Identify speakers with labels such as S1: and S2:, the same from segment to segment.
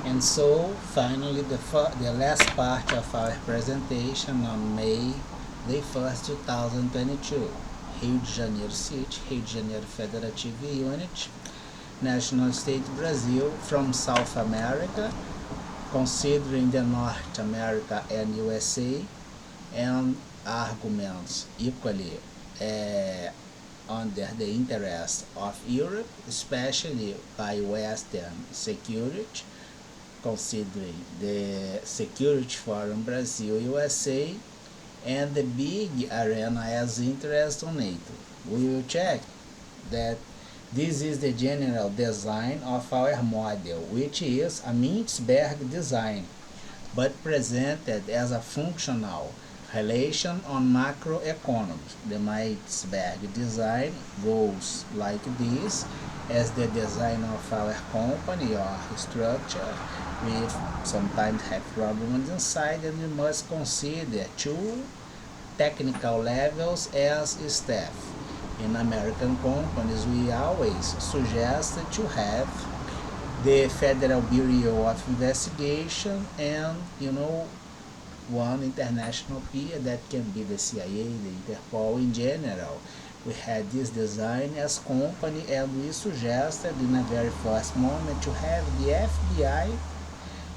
S1: And so, finally, the last part of our presentation on May the 1st, 2022. Rio de Janeiro City, Rio de Janeiro Federative Unit, National State Brazil from South America, considering the North America and USA, and arguments equally under the interest of Europe, especially by Western security, considering the Security Forum Brazil USA, and the big arena as interest on NATO. We will check that this is the general design of our model, which is a Mintzberg design, but presented as a functional relation on macroeconomics. The Mintzberg design goes like this as the design of our company or structure. We sometimes have problems inside, and we must consider two technical levels as staff. In American companies, we always suggest to have the Federal Bureau of Investigation and, one international peer that can be the CIA, the Interpol in general. We had this design as company, and we suggested in a very first moment to have the FBI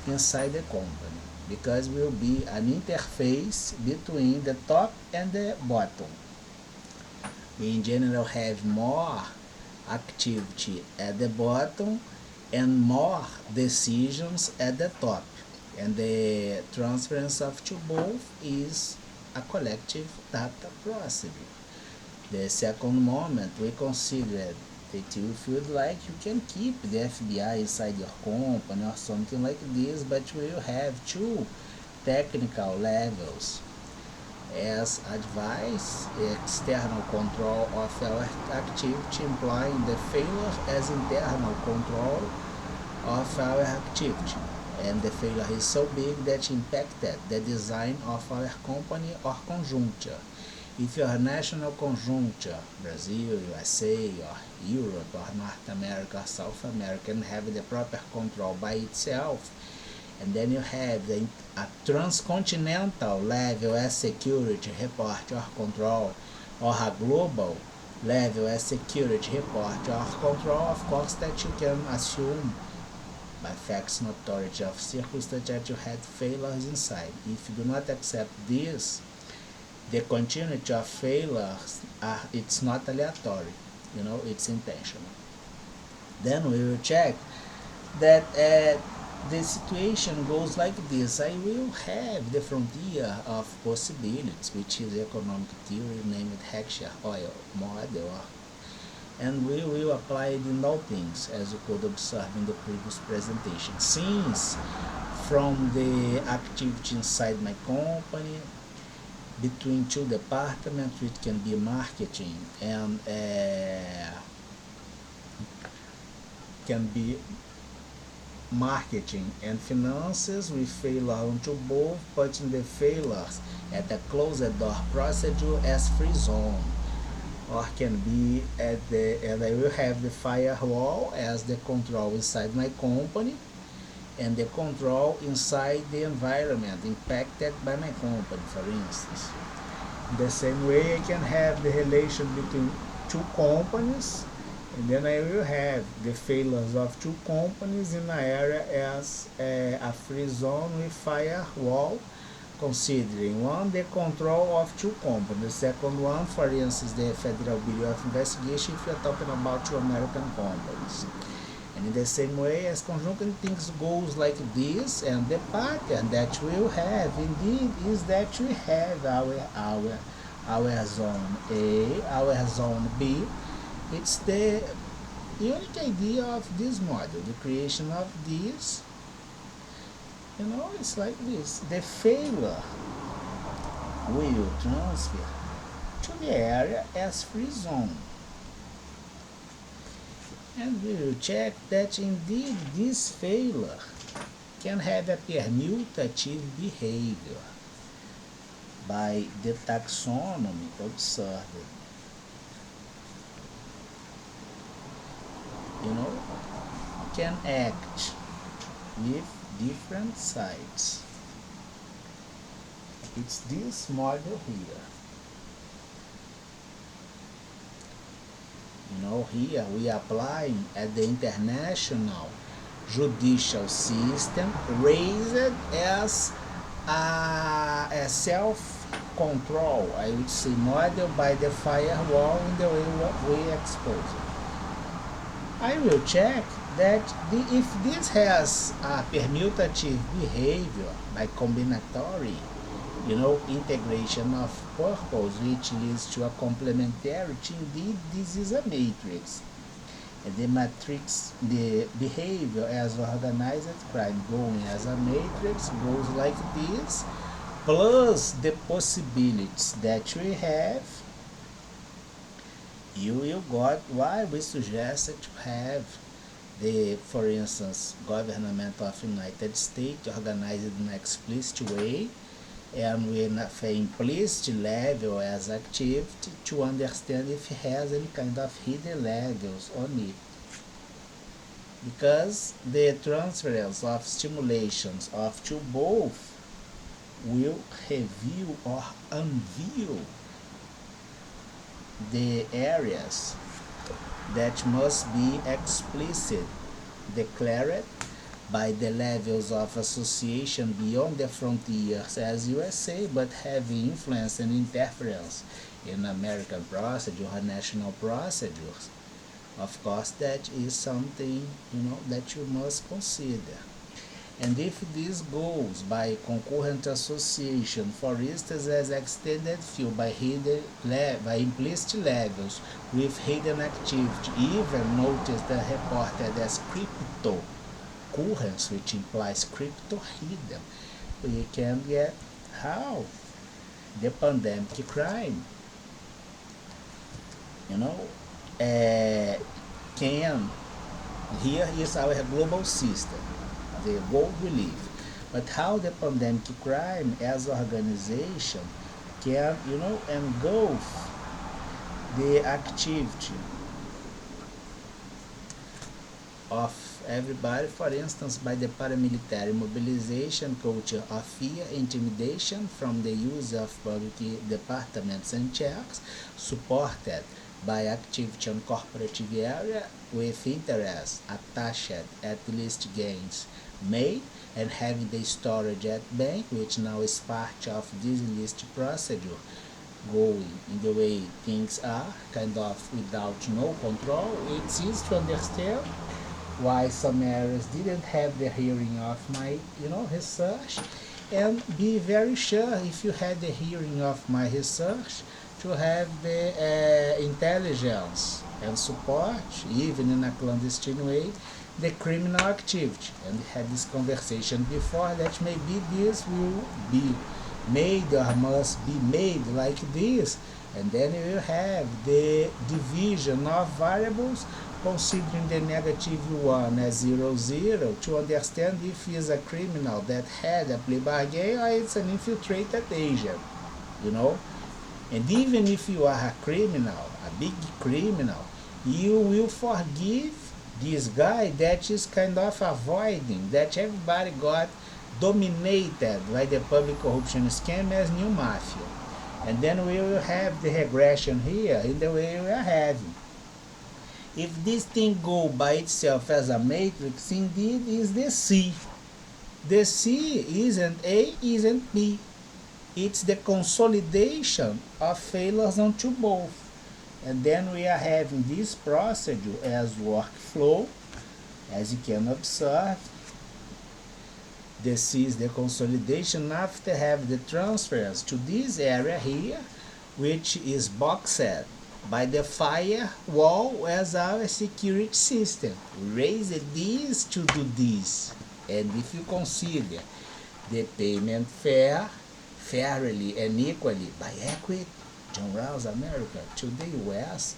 S1: inside the company, because will be an interface between the top and the bottom. We in general have more activity at the bottom and more decisions at the top, and the transference of to both is a collective data procedure. The second moment we considered that you feel like you can keep the FBI inside your company or something like this, but we will have two technical levels as advice, external control of our activity, implying the failure as internal control of our activity. And the failure is so big that impacted the design of our company or conjuncture. If your national conjuncture, Brazil, USA, or Europe, or North America, or South America, can have the proper control by itself, and then you have a transcontinental level as security report or control, or a global level as security report or control, of course that you can assume by facts and authority of circumstance that you had failures inside. If you do not accept this, the continuity of failures it's not aleatory, it's intentional. Then we will check that the situation goes like this. I will have the frontier of possibilities, which is economic theory, named Heckscher oil model, and we will apply it in all things, as you could observe in the previous presentation. Since from the activity inside my company, between two departments, which can be marketing and can be marketing and finances, we fail onto both, putting the failures at the closed door procedure as free zone, or can be and I will have the firewall as the control inside my company, and the control inside the environment impacted by my company, for instance. In the same way, I can have the relation between two companies, and then I will have the failures of two companies in an area as a free zone with firewall, considering one the control of two companies, the second one, for instance, the Federal Bureau of Investigation, if we are talking about two American companies. And in the same way as conjunct things goes like this, and the pattern that we'll have indeed is that we have our zone A, our zone B. It's the unique idea of this model, the creation of this. It's like this. The failure will transfer to the area as free zone. And we will check that indeed this failure can have a permutative behavior by the taxonomy observed. Can act with different sides. It's this model here. Here we are applying at the international judicial system raised as a self-control, I would say, model by the firewall in the way we expose it. I will check that if this has a permutative behavior by combinatory integration of purpose, which leads to a complementarity. Indeed, this is a matrix. And the behavior as organized crime going as a matrix goes like this, plus the possibilities that we have. You will got why we suggested to have the, for instance, government of United States organized in an explicit way, and with an implicit level as activity to understand if it has any kind of hidden levels on it. Because the transference of stimulations of to both will reveal or unveil the areas that must be explicit, declared by the levels of association beyond the frontiers as USA, but having influence and interference in American procedure or national procedures. Of course, that is something that you must consider. And if this goes by concurrent association, for instance, as extended field by implicit levels with hidden activity, even noticed and reported as crypto currents, which implies crypto hidden, we can get how the pandemic crime can, here is our global system, the world we live, but how the pandemic crime as organization can engulf the activity of everybody, for instance, by the paramilitary mobilization culture of fear, intimidation from the use of public departments and checks, supported by activity on corporative area with interest attached at least gains made, and having the storage at bank, which now is part of this list procedure, going in the way things are, kind of without no control. It's easy to understand why some areas didn't have the hearing of my research, and be very sure if you had the hearing of my research to have the intelligence and support, even in a clandestine way, the criminal activity. And we had this conversation before that maybe this will be made or must be made like this, and then you will have the division of variables considering the negative one as 0, 0 to understand if he is a criminal that had a plea bargain or it's an infiltrated agent, And even if you are a criminal, a big criminal, you will forgive this guy that is kind of avoiding, that everybody got dominated by the public corruption scheme as new mafia. And then we will have the regression here in the way we are having. If this thing go by itself as a matrix, indeed is the C. The C isn't A, isn't B. It's the consolidation of failures onto both. And then we are having this procedure as workflow, as you can observe. The C is the consolidation after have the transfers to this area here, which is boxed by the firewall as our security system. We raised this to do this. And if you consider the payment fairly and equally by equity, John Rawls America, to the U.S.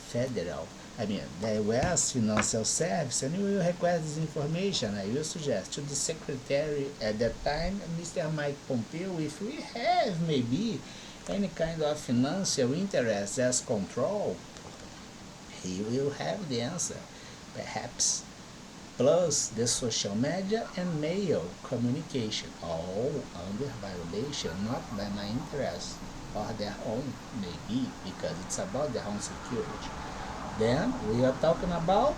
S1: Federal, the U.S. Financial Service, and we will request this information. I will suggest to the Secretary at that time, Mr. Mike Pompeo, if we have maybe any kind of financial interest as control, he will have the answer. Perhaps plus the social media and mail communication, all under violation, not by my interest or their own, maybe, because it's about their own security. Then we are talking about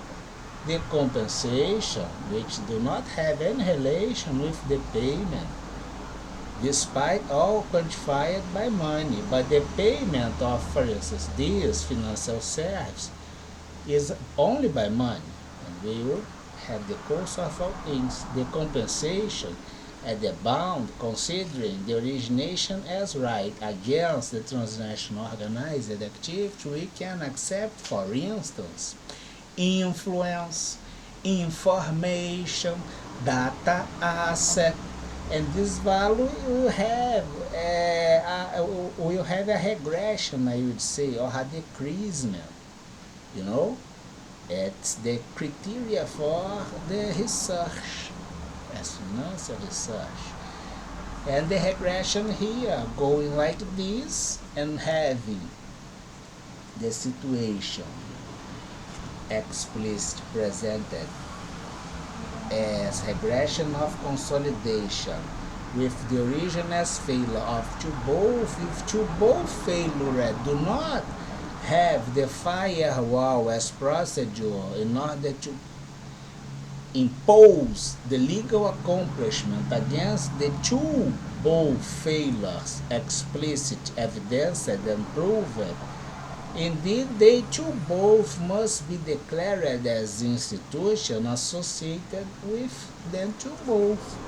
S1: the compensation, which do not have any relation with the payment, despite all quantified by money. But the payment of, for instance, this financial service is only by money, and we will have the course of all things. The compensation at the bound, considering the origination as right against the transnational organized activity, we can accept, for instance, influence, information, data asset, and this value will have a regression, I would say, or a decreasement. You know, it's the criteria for the research, as financial research. And the regression here going like this and having the situation explicitly presented as regression of consolidation with the origin as failure of to both, if to both failure do not have the firewall as procedure in order to impose the legal accomplishment against the two both failures, explicit evidence and proven. Indeed, they too both must be declared as institutions associated with them too both.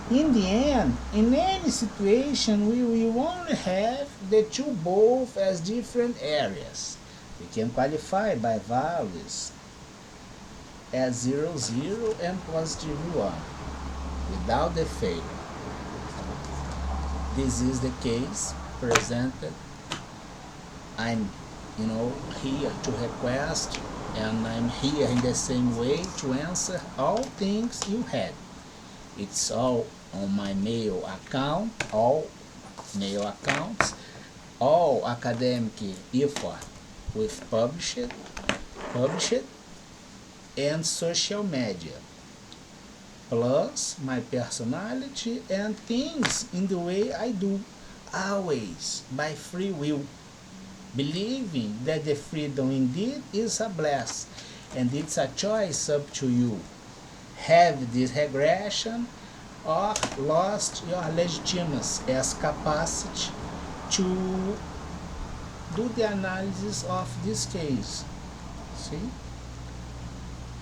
S1: In the end, in any situation, we will only have the two both as different areas. We can qualify by values as 0, 0 and positive 1 without the failure. This is the case presented. I'm here to request, and I'm here in the same way to answer all things you had. It's all on my mail account, all mail accounts, all academic effort with published, and social media, plus my personality and things in the way I do, always by free will, believing that the freedom indeed is a bless, and it's a choice up to you. Have this regression or lost your legitimacy as capacity to do the analysis of this case. See?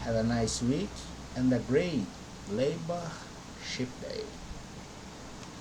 S1: Have a nice week and a great Labor Ship Day.